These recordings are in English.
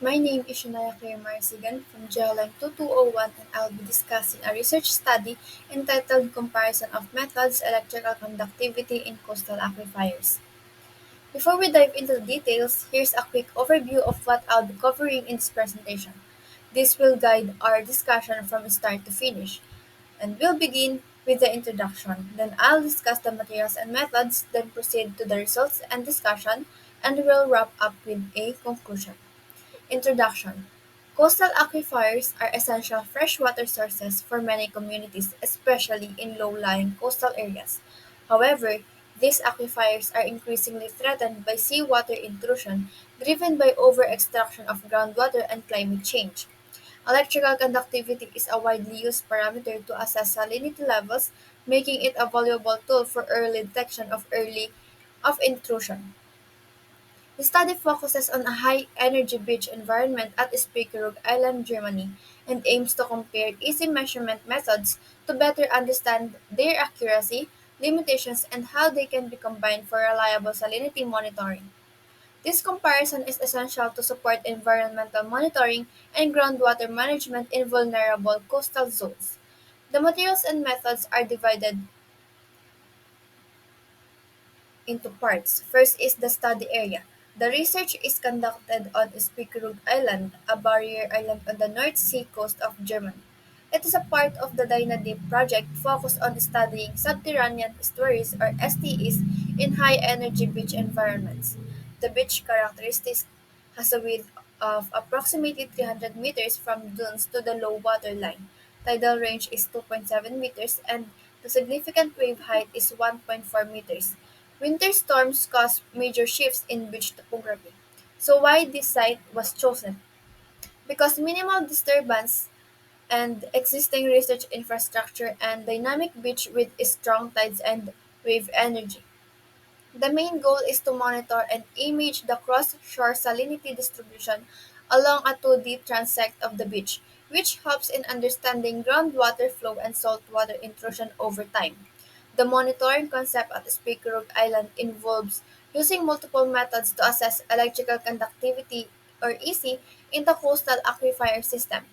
My name is Shania Marsigan from GeoLine 2201 and I'll be discussing a research study entitled Comparison of Methods Electrical Conductivity in Coastal Aquifers. Before we dive into the details, here's a quick overview of what I'll be covering in this presentation. This will guide our discussion from start to finish, and we'll begin with the introduction. Then I'll discuss the materials and methods, then proceed to the results and discussion, and we'll wrap up with a conclusion. Introduction: Coastal aquifers are essential freshwater sources for many communities, especially in low-lying coastal areas. However, these aquifers are increasingly threatened by seawater intrusion driven by over-extraction of groundwater and climate change. Electrical conductivity is a widely used parameter to assess salinity levels, making it a valuable tool for early detection of intrusion. The study focuses on a high-energy beach environment at Spiekeroog Island, Germany, and aims to compare easy measurement methods to better understand their accuracy, limitations, and how they can be combined for reliable salinity monitoring. This comparison is essential to support environmental monitoring and groundwater management in vulnerable coastal zones. The materials and methods are divided into parts. First is the study area. The research is conducted on Spiekeroog Island, a barrier island on the North Sea coast of Germany. It is a part of the Dyna-Deep project focused on studying subterranean estuaries or STEs in high-energy beach environments. The beach characteristics has a width of approximately 300 meters from dunes to the low water line. Tidal range is 2.7 meters and the significant wave height is 1.4 meters. Winter storms cause major shifts in beach topography. So why this site was chosen? Because minimal disturbance and existing research infrastructure and dynamic beach with strong tides and wave energy. The main goal is to monitor and image the cross-shore salinity distribution along a 2D transect of the beach, which helps in understanding groundwater flow and saltwater intrusion over time. The monitoring concept at Spiekeroog Island involves using multiple methods to assess electrical conductivity or EC in the coastal aquifer system.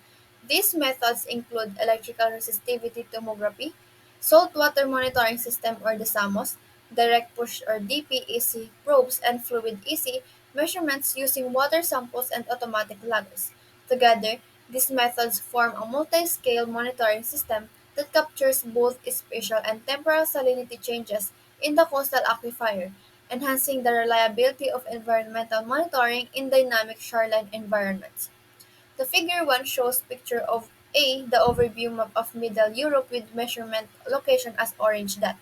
These methods include electrical resistivity tomography, saltwater monitoring system or the SAMOS, direct push or DPEC probes, and fluid EC measurements using water samples and automatic loggers. Together, these methods form a multi-scale monitoring system that captures both spatial and temporal salinity changes in the coastal aquifer, enhancing the reliability of environmental monitoring in dynamic shoreline environments. The figure 1 shows picture of A, the overview map of Middle Europe with measurement location as orange dot.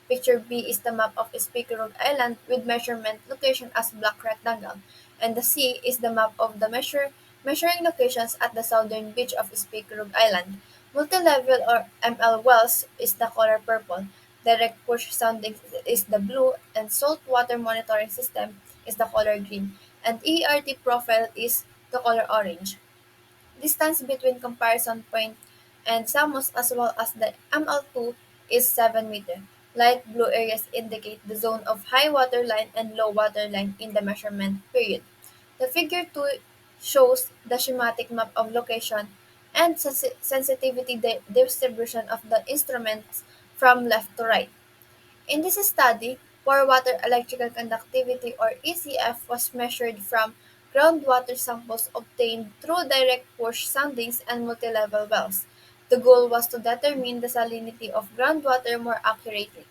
Picture B is the map of Spiekeroog Island with measurement location as black rectangle. And the C is the map of the measuring locations at the southern beach of Spiekeroog Island. Multi-level or ML wells is the color purple. Direct push soundings is the blue and saltwater monitoring system is the color green. And ERT profile is the color orange. Distance between comparison point and Samos as well as the ML2 is 7 meters. Light blue areas indicate the zone of high water line and low water line in the measurement period. The figure 2 shows the schematic map of location and sensitivity distribution of the instruments from left to right. In this study, pore water electrical conductivity or ECF was measured from groundwater samples obtained through direct push soundings and multi-level wells. The goal was to determine the salinity of groundwater more accurately.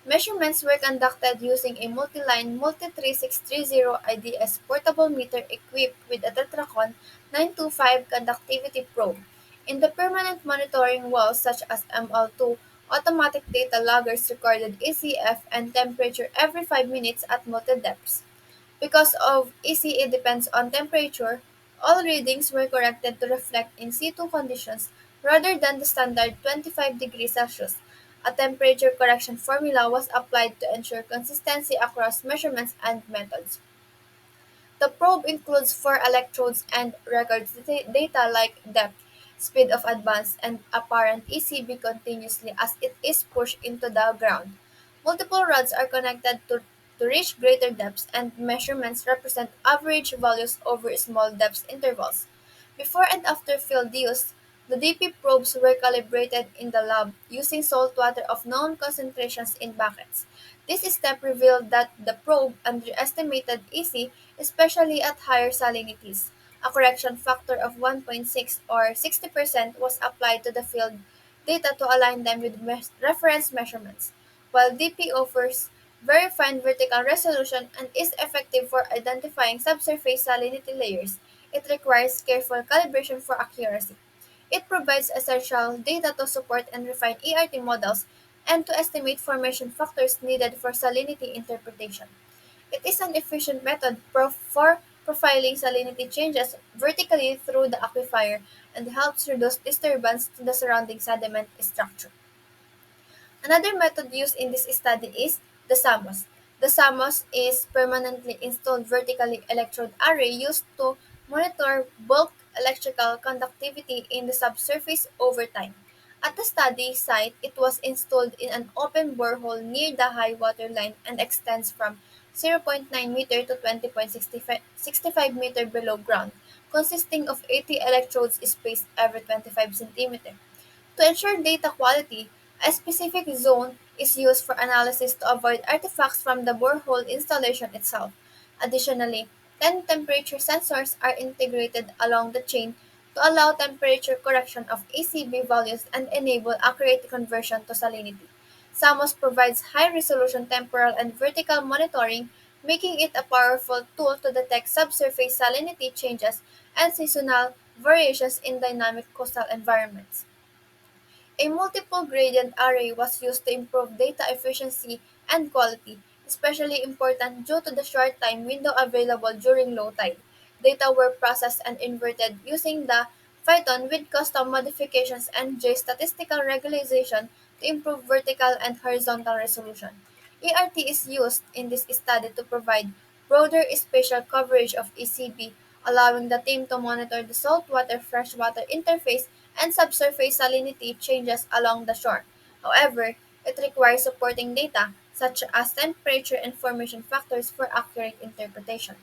Measurements were conducted using a multi-line Multi3630 IDS portable meter equipped with a Tetracon 925 conductivity probe. In the permanent monitoring wells such as ML2, automatic data loggers recorded ECF and temperature every 5 minutes at multi-depths. Because of ECE depends on temperature, all readings were corrected to reflect in situ conditions rather than the standard 25 degrees Celsius. A temperature correction formula was applied to ensure consistency across measurements and methods. The probe includes four electrodes and records data like depth, speed of advance, and apparent ECB continuously as it is pushed into the ground. Multiple rods are connected to reach greater depths, and measurements represent average values over small depth intervals. Before and after field use, the DP probes were calibrated in the lab using salt water of known concentrations in buckets. This step revealed that the probe underestimated EC, especially at higher salinities. A correction factor of 1.6 or 60% was applied to the field data to align them with reference measurements. While DP offers very fine vertical resolution and is effective for identifying subsurface salinity layers, it requires careful calibration for accuracy. It provides essential data to support and refine ERT models and to estimate formation factors needed for salinity interpretation. It is an efficient method for profiling salinity changes vertically through the aquifer and helps reduce disturbance to the surrounding sediment structure. Another method used in this study is the SAMOS. The SAMOS is permanently installed vertically electrode array used to monitor bulk electrical conductivity in the subsurface over time. At the study site, it was installed in an open borehole near the high water line and extends from 0.9 meter to 20.65 meter below ground, consisting of 80 electrodes spaced every 25 centimeter. To ensure data quality, a specific zone is used for analysis to avoid artifacts from the borehole installation itself. Additionally, 10 temperature sensors are integrated along the chain to allow temperature correction of ACB values and enable accurate conversion to salinity. SAMOS provides high-resolution temporal and vertical monitoring, making it a powerful tool to detect subsurface salinity changes and seasonal variations in dynamic coastal environments. A multiple gradient array was used to improve data efficiency and quality, especially important due to the short time window available during low tide. Data were processed and inverted using the Python with custom modifications and statistical regularization to improve vertical and horizontal resolution. ERT is used in this study to provide broader spatial coverage of ECB, allowing the team to monitor the saltwater-freshwater interface and subsurface salinity changes along the shore. However, it requires supporting data, such as temperature and formation factors for accurate interpretation.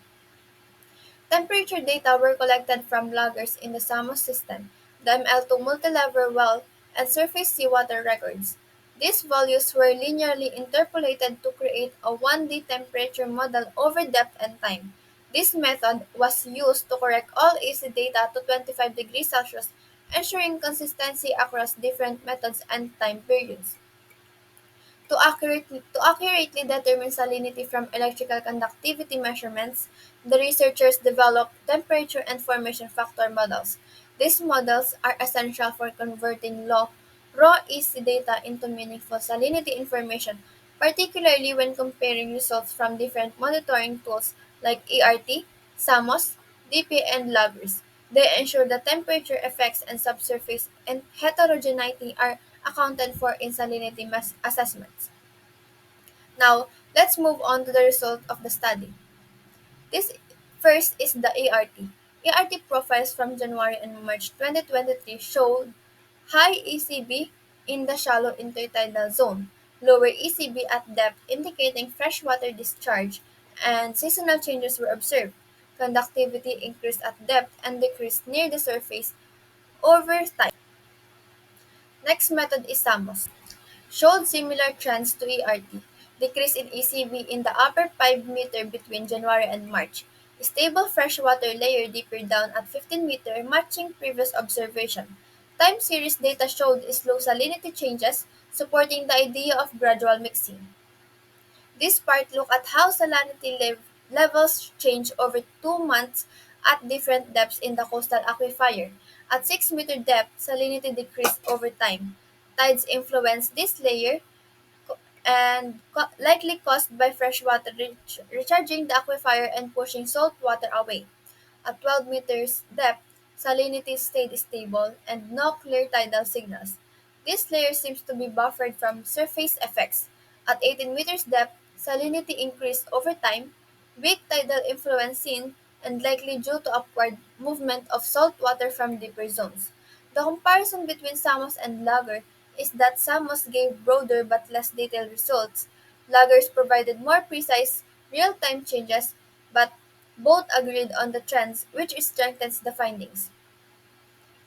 Temperature data were collected from loggers in the Samos system, the ML2 multilevel well, and surface seawater records. These values were linearly interpolated to create a 1D temperature model over depth and time. This method was used to correct all AC data to 25 degrees Celsius, ensuring consistency across different methods and time periods. To accurately determine salinity from electrical conductivity measurements, the researchers developed temperature and formation factor models. These models are essential for converting raw EC data into meaningful salinity information, particularly when comparing results from different monitoring tools like ERT, SAMOS, DP, and loggers. They ensure the temperature effects and subsurface and heterogeneity are accounted for in salinity assessments. Now, let's move on to the result of the study. This first is the ART. ART profiles from January and March 2023 showed high ECB in the shallow intertidal zone, lower ECB at depth indicating freshwater discharge, and seasonal changes were observed. Conductivity increased at depth and decreased near the surface over time. Next method is SAMOS. Showed similar trends to ERT, decrease in ECB in the upper 5 meter between January and March, stable freshwater layer deeper down at 15 meter matching previous observation. Time series data showed slow salinity changes, supporting the idea of gradual mixing. This part looked at how salinity levels change over 2 months at different depths in the coastal aquifer. At 6 meter depth, salinity decreased over time. Tides influence this layer and likely caused by freshwater recharging the aquifer and pushing salt water away. At 12 meters depth, salinity stayed stable and no clear tidal signals. This layer seems to be buffered from surface effects. At 18 meters depth, salinity increased over time, weak tidal influence seen, and likely due to upward movement of salt water from deeper zones. The comparison between Samos and Lager is that Samos gave broader but less detailed results. Lagers provided more precise real-time changes, but both agreed on the trends, which strengthens the findings.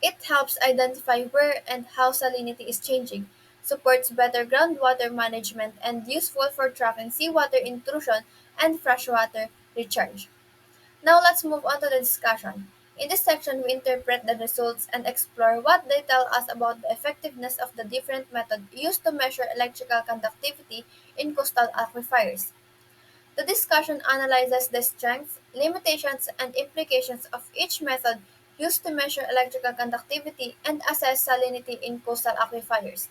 It helps identify where and how salinity is changing, supports better groundwater management, and useful for tracking seawater intrusion and freshwater recharge. Now let's move on to the discussion. In this section, we interpret the results and explore what they tell us about the effectiveness of the different methods used to measure electrical conductivity in coastal aquifers. The discussion analyzes the strengths, limitations, and implications of each method used to measure electrical conductivity and assess salinity in coastal aquifers.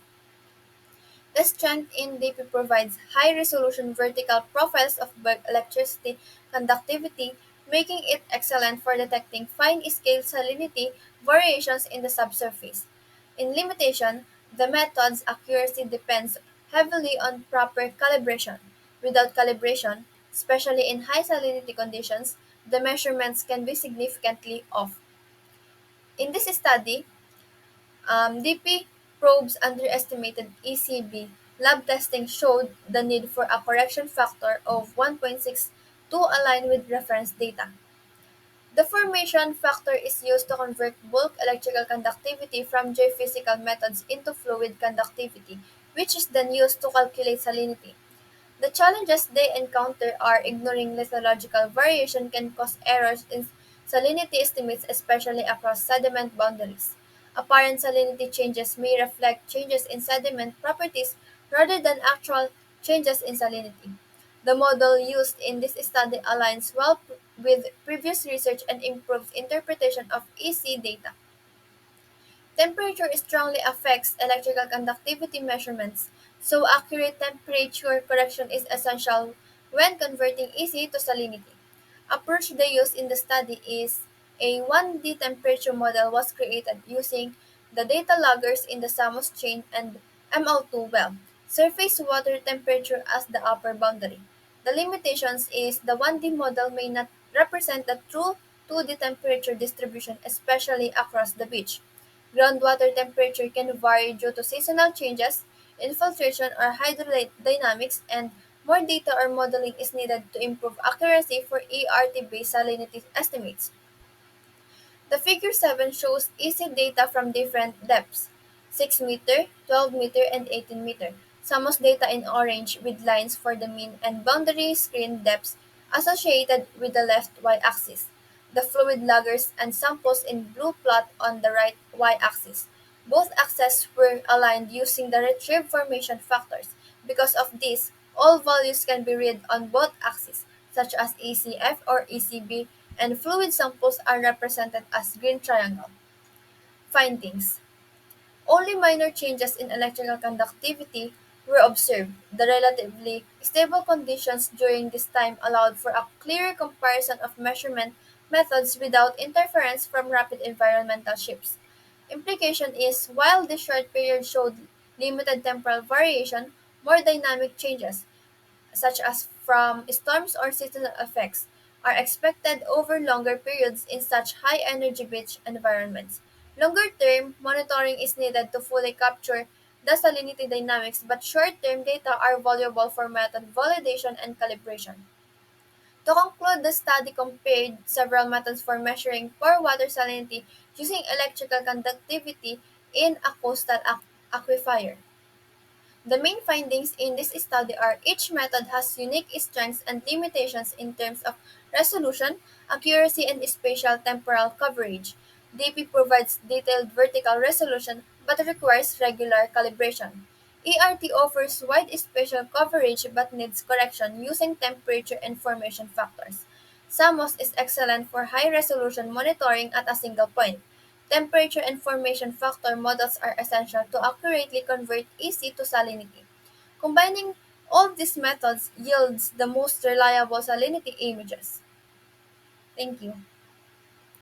The strength in DP provides high-resolution vertical profiles of electricity conductivity, making it excellent for detecting fine-scale salinity variations in the subsurface. In limitation, the method's accuracy depends heavily on proper calibration. Without calibration, especially in high salinity conditions, the measurements can be significantly off. In this study, DP probes underestimated ECB. Lab testing showed the need for a correction factor of 1.6 to align with reference data. The formation factor is used to convert bulk electrical conductivity from geophysical methods into fluid conductivity, which is then used to calculate salinity. The challenges they encounter are ignoring lithological variation can cause errors in salinity estimates, especially across sediment boundaries. Apparent salinity changes may reflect changes in sediment properties rather than actual changes in salinity. The model used in this study aligns well with previous research and improves interpretation of EC data. Temperature strongly affects electrical conductivity measurements, so accurate temperature correction is essential when converting EC to salinity. Approach they used in the study is a 1D temperature model was created using the data loggers in the Samos chain and ML2 well, surface water temperature as the upper boundary. The limitations is the 1D model may not represent the true 2D temperature distribution, especially across the beach. Groundwater temperature can vary due to seasonal changes, infiltration, or hydrodynamics, and more data or modeling is needed to improve accuracy for ERT-based salinity estimates. The figure 7 shows easy data from different depths: 6 meter, 12 meter, and 18 meter. Samos data in orange with lines for the mean and boundary screen depths associated with the left y-axis. The fluid loggers and samples in blue plot on the right y-axis. Both axes were aligned using the retrieve formation factors. Because of this, all values can be read on both axes, such as ECF or ECB, and fluid samples are represented as green triangle. Findings: only minor changes in electrical conductivity were observed. The relatively stable conditions during this time allowed for a clearer comparison of measurement methods without interference from rapid environmental shifts. Implication is, while this short period showed limited temporal variation, more dynamic changes, such as from storms or seasonal effects, are expected over longer periods in such high-energy beach environments. Longer-term monitoring is needed to fully capture the salinity dynamics, but short-term data are valuable for method validation and calibration. To conclude, the study compared several methods for measuring pore water salinity using electrical conductivity in a coastal aquifer. The main findings in this study are each method has unique strengths and limitations in terms of resolution, accuracy, and spatial temporal coverage. DP provides detailed vertical resolution but requires regular calibration. ERT offers wide spatial coverage but needs correction using temperature and formation factors. SAMOS is excellent for high resolution monitoring at a single point. Temperature and formation factor models are essential to accurately convert EC to salinity. Combining all these methods yields the most reliable salinity images. Thank you.